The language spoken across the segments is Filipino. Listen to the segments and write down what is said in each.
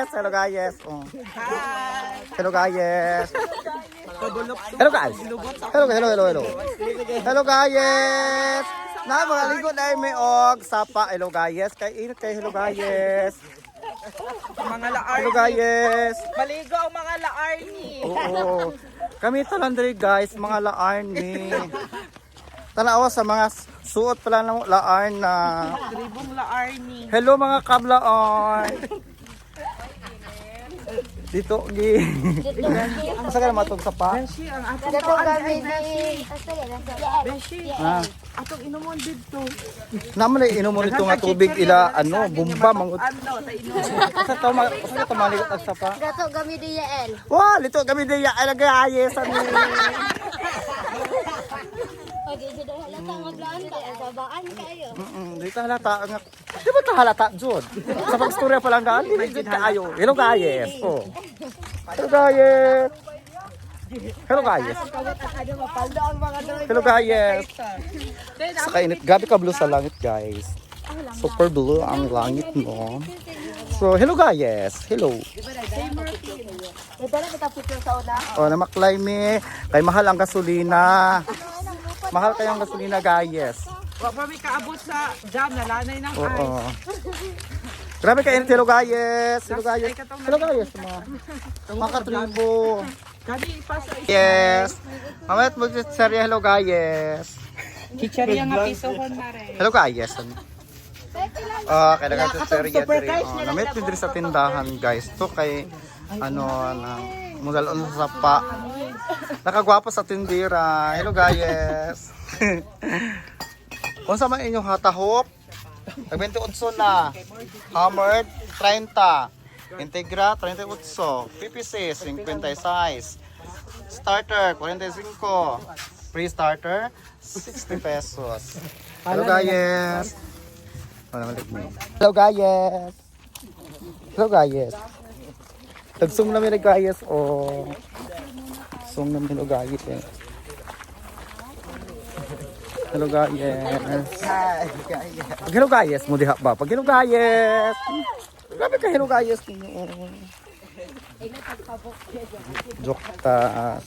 guys. Hello guys. Oh. Hello guys. Hello guys. Hello. Hello guys. Na mga lingkod ay may og sapa. Hello guys. Kay init kay hello guys. Mga laarni. Hello guys. Maligo ang mga laarni. Oo. Kami talandri guys, mga laarni. Tanawa sa mga suot pala ng laarn na. Tribong laarni. Hello mga kablaon. Dito gi. Asa ka matog sa pa? Beshi, ang atong Dato kami ni Beshi, Ah. atong inumon dito. Naman ay inom mo nito nga tubig ila ano, bumba mangut. Ano, sa ino. Sa to maligot ang sapa. Dato kami di Yael. Wow, lito kami diya ay nagayes ani. Okay, so dahil halata maglaan ka, babaan kayo. Dito halata nga. Di ba ta halata jud? Sa pagstorya pa lang daan, dili jud kaayo. Hello guys. Oh. Hello guys. Hello guys. Hello guys. Sa kainit, gabi ka blue sa langit guys. Super blue ang langit mo. So, hello guys. Hello. Ito na kita picture sa una. O, namaklay mi. Kay mahal ang gasolina. Mahal kayang gasolina guys. Wa pa may kaabot sa jam na lanay ng Oo. ice. Grabe ka init. Hello guys. Hello guys. Hello guys. Mga katribo. Kadi pa sa Yes. Mamayat mag-serya. Hello guys. Chicharia nga pisohon na rin. Hello guys. Kaya nag-serya diri. Namit mi diri sa tindahan guys. To kay ano na mudalon sa sapa. Nakagwapo sa tindira. Hello guys. Unsa man inyong hatahop? Tag 28 na. Hammered 30. Integra 38. PPC 56. Starter 45. Pre-starter 60 pesos. Hello guys. Hello guys. Hello guys. Tagsong namin guys. Oh. Song namin hello guys. Hello guys. Hi, Pag hello guys mo diha ba? Pag hello guys. Grabe ka hello guys ninyo. Joktas.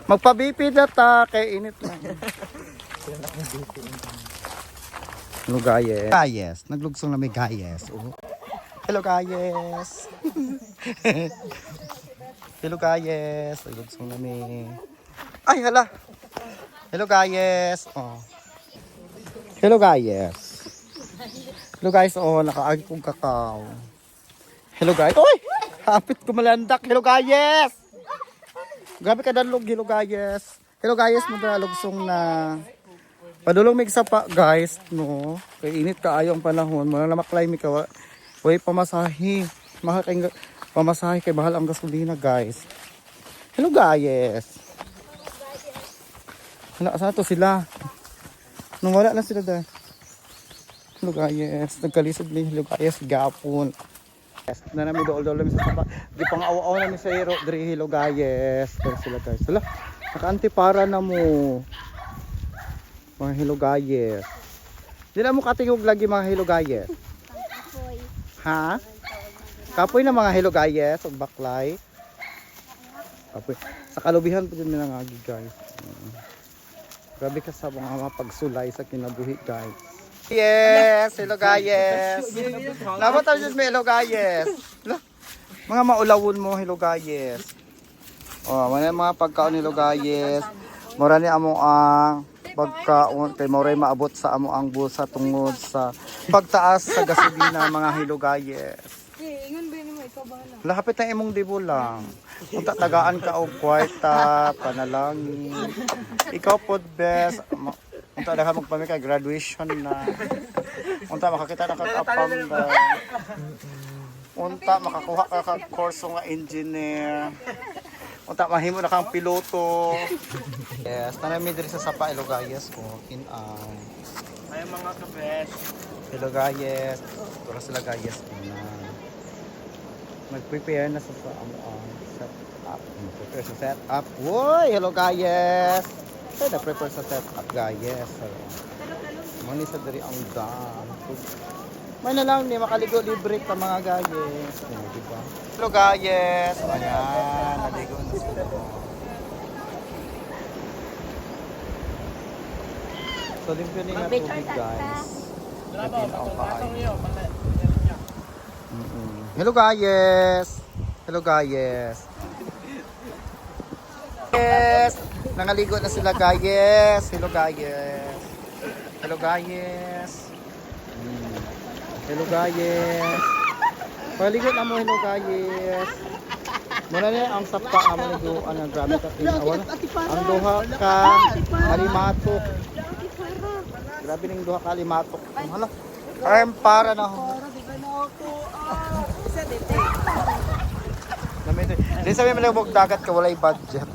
Magpa-BP na ta kay init lang. Hello guys. Guys, naglugsong na may guys. Oh. Hello guys. Hello guys. Naglugsong na may. Ay hala. Hello guys. Oh. Hello guys. Hello guys. Oh, nakaagi kong kakao. Hello guys. Oy! Hapit ko malandak. Hello guys. Grabe ka danlog. Hello guys. Hello guys. Maglugsong na. Padulong mig sa pa guys, no. Kay init kaayo ang panahon. Mga namaklay mi ka. Way pamasahe. Mahal kay pamasahe kay bahal ang gasolina, guys. Hello guys. Hala, saan to sila? Nung wala na sila dahil. Hello guys. Nagkalisod ni hello guys. Gapon. Yes, na namin dool sa sapa. Di pang awa-awa namin sa hero. Diri hello guys. Pero sila guys. Hala, naka-antipara na mo. Mga hello guys. Di na mo katingog lagi mga hello guys. Ha? Kapoy na mga hello guys. O baklay. Kapoy. Sa kalubihan po din nangagi guys. Grabe ka sa mga pagsulay sa kinabuhi guys. Yes! Hello guys! Labat tayo dyan may hello guys. Mga maulawon mo hello guys. Mga pagkaon hello guys. Mura ni amo ang pagkaon kay moray maabot sa amo ang bulsa tungod sa pagtaas sa gasolina mga hello guys. Ingon ba ni mo ikaw bahala? Lahapit na imong dibo lang. Kung tatagaan ka og kwarta, panalangin. Ikaw pod best. Unta na ka magpamika graduation na. Unta makakita na kag apam ba. Unta makakuha ka kag kurso nga engineer. Unta mahimo na kang piloto. Yes, tanami diri sa sapa hello guys ko in ay mga kabes. hello guys. Tura sila guys na. Mag-prepare na sa set up. Prepare sa set up. Woy, hello guys. So, na-prepare sa set up guys. Mani sa diri ang dam. May na lang ni makaligo libre pa mga gayes. Oh, diba? Hello gayes. Ayan, naligo na sila. So, limpyo din na tubig guys. Lagyan ako kain. Hello gayes. Hello gayes. Yes! Nangaligo na sila gayes. Hello gayes. Hello gayes. Hello gayes. Paligo na mo hello gayes. Muna na ang sapa amo ni do ang grabe ka tinawan. Ang duha ka alimatok. Grabe ning duha ka alimatok. Hala. Arm para na ho. Di sabi malabog dagat ka walay budget.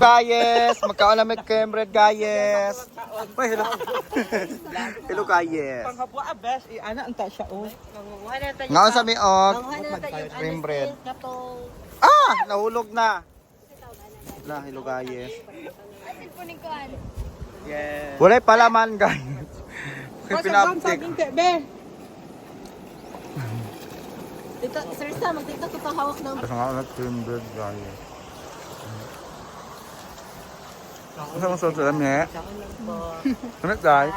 Gayes, magkaalamig Cambred gayes. Ay, hello. Hello gayes. Panghabwa best ana anta siya oh. Ngaon sa miog. Cambred. Ah, nahulog na. Na, hello gayes. Yes. Walay palaman gayes. Kay pinaptik. Be. Dito, sir, mag-tiktok ito hawak ng... Kasi nga ulit Cambred gayes. Ano mo sa lami? Ano guys?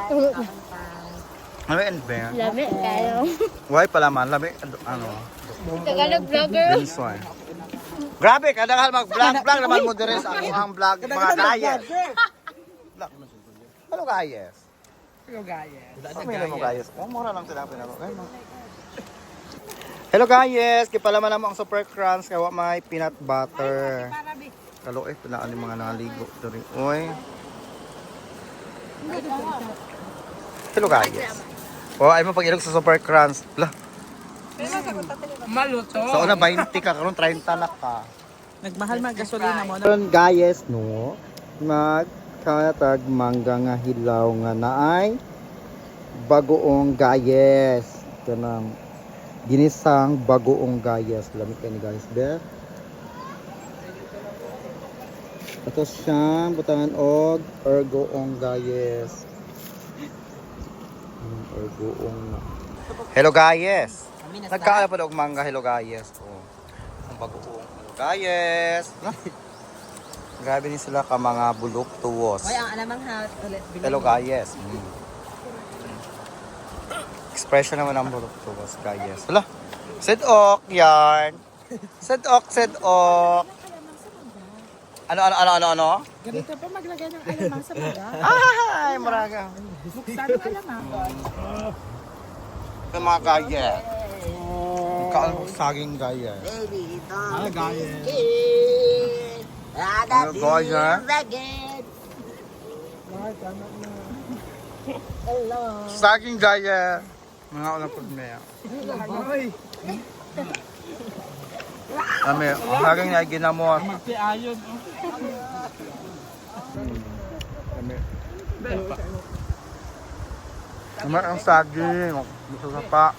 Lami and bear? Lami, kayo. Why palaman? Lami, ano? Tagalog vlogger. Binsoy. Grabe, kadang mag-vlog naman mo dire sa ang vlog mga gayes. Hello gayes. Hello guys. Hello mo gayes. Oh, mura lang sila pinalo. Hello gayes, kipalaman naman ang super crunch kaya may peanut butter. Kalo pinaan yung mga naligo diri. Oy. Hello gayes. Oh, ay mo pag-ilog sa super crunch. Lah. Maluto. So una 20 ka karon 30 na ka. Nagmahal man gasolina mo. Karon gayes no, magkatag mangga nga hilaw nga naay bagoong gayes. Kanang ginisang bagoong gayes. Lamig kay ni guys be. Ito siya butangan og ergoong gayes. Ergoong. Hello gayes. Nagkaala pa og mangga hello gayes. Oh. Ang bagoong hello gayes. Grabe ni sila ka mga bulok tuwos. Ay, ang alamang hat. Hello gayes. Expression naman ang bulok tuwos gayes. Hala. Sedok yarn. Sedok. Ano? Ganito pa maglagay ng alamang sa baga. Ay, maraga. Buksan ng alamang. Ito mga gayes. Kaano saging gayes. Ah, gayes. Hello gayes. Saging gayes. Mga unang pagmaya. Ay, Kami, saging na ginamot. magpiayon. Kami. Kami ang saging. Gusto sa pa.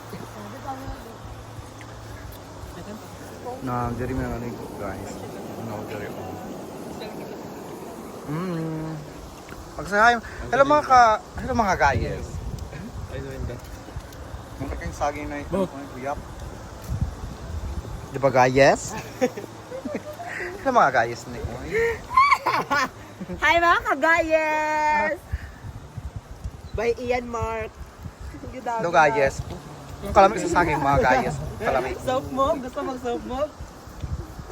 Na, diri mo na naligo guys. Ano, diri mo. Pagsahay. Hello mga gayes. Mga kayong saging na ito. Kuyap. Di ba gayes? Hello mga gayes na ito. Hi mga kagayes! By Ian Mark. Hello gayes. Kung kalamig sa saging mga gayes. Kalamig. Soap mo? Gusto mag-soap mo?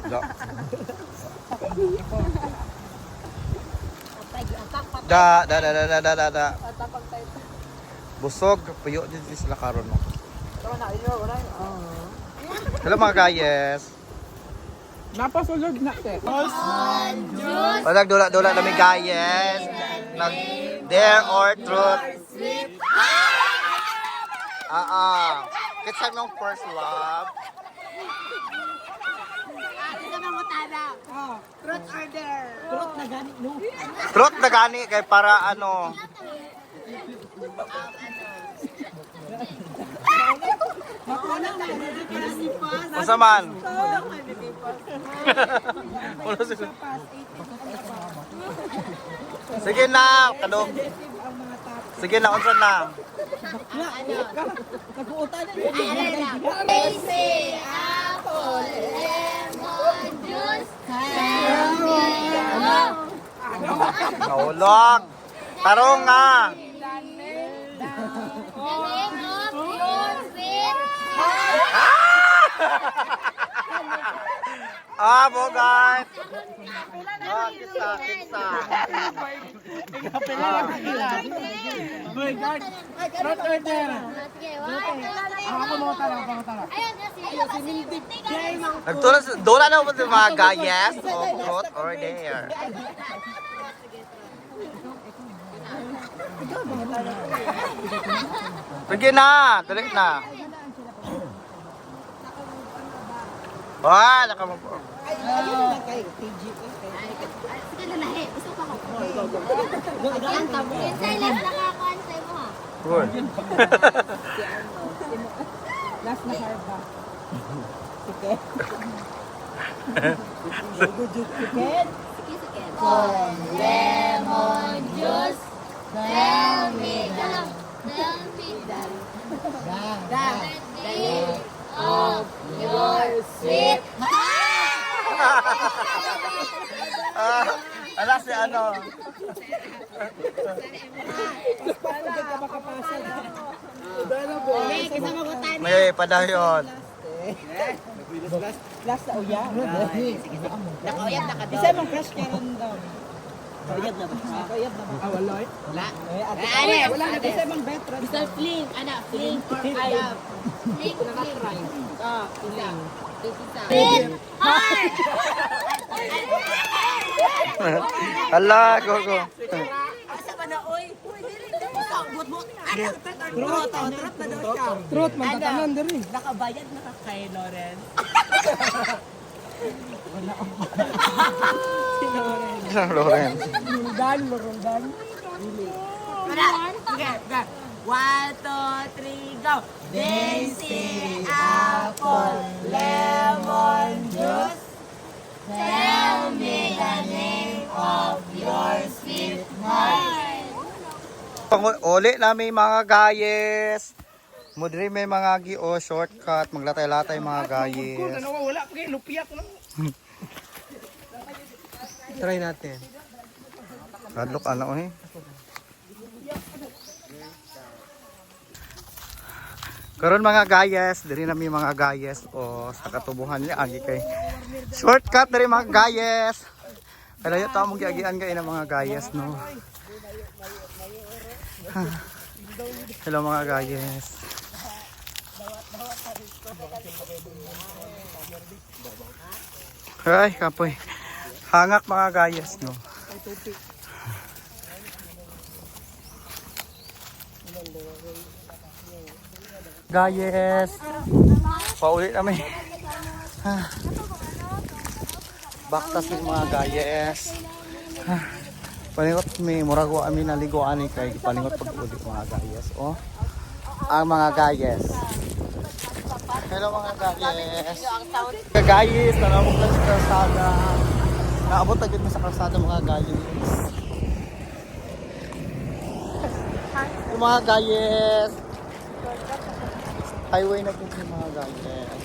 Da. Busog, puyo din sila karon no. Hello mga gayes. Napasulog na te. Walang dula na may gayes. Nag dare or truth. Kitsa mong first love. Truth or dare? Truth na gani, no? Truth na gani kay para ano. Masa man? Sige na, kadong. Sige na, unsa na? Nag-uutan na. Daisy, apple, lemon, juice, Naulog. Tarong nga. Ah, bogart. Ah, kita. Not order. Ako mo tara. Nagtulas, dola na mo mga gayes o fruit or there. Sige na, tuloy na. Wah, naka mo. Good. Last na harba. Sige. Lemon juice, tell me the day of your sweet Alas si ano. May padayon. Last na uya. Nakauyab na ka daw. Isa mong crush ka ron daw. Kauyab na ba? Kauyab na ba? Wala. Wala. Wala na. Isa mong veteran. Isa fling, ana, fling or ayab. Fling, Nakatry. Ah, ilang. Heart! Hala, go. Asa ba na, oy? Truth na daw siya. Truth, magtatanan din rin. Nakabayad na ka kay Loren. Si Loren. Isang Loren. Loren. Wala. Sige, sige. 1, 2, 3, go! Daisy, apple, lemon juice. Tell me the name of your sweetheart. Uli namin mga gayes. Mudri may mga gio shortcut, maglatay-latay mga gayes. Wala pa kayo, lupiak lang. Try natin. Hadlok ano eh. Karon mga gayes, diri nami mga gayes o sa katubuhan niya agi kay shortcut diri mga gayes. Kaya ta mo giagian kay na mga gayes no. Hello mga gayes. Ay, kapoy. Hangak mga gayes no. Gayes. Paulit kami. Baktas ng mga gayes. Palingot may murago kami naliguan ni kay palingot pag-ulit mga gayes. Oh. Ang mga gayes. Hello mga gayes. Mga gayes, nanabog lang sa kalsada. Naabot agad mo sa kalsada mga gayes. Yung mga gayes. Highway na po yung mga gayes.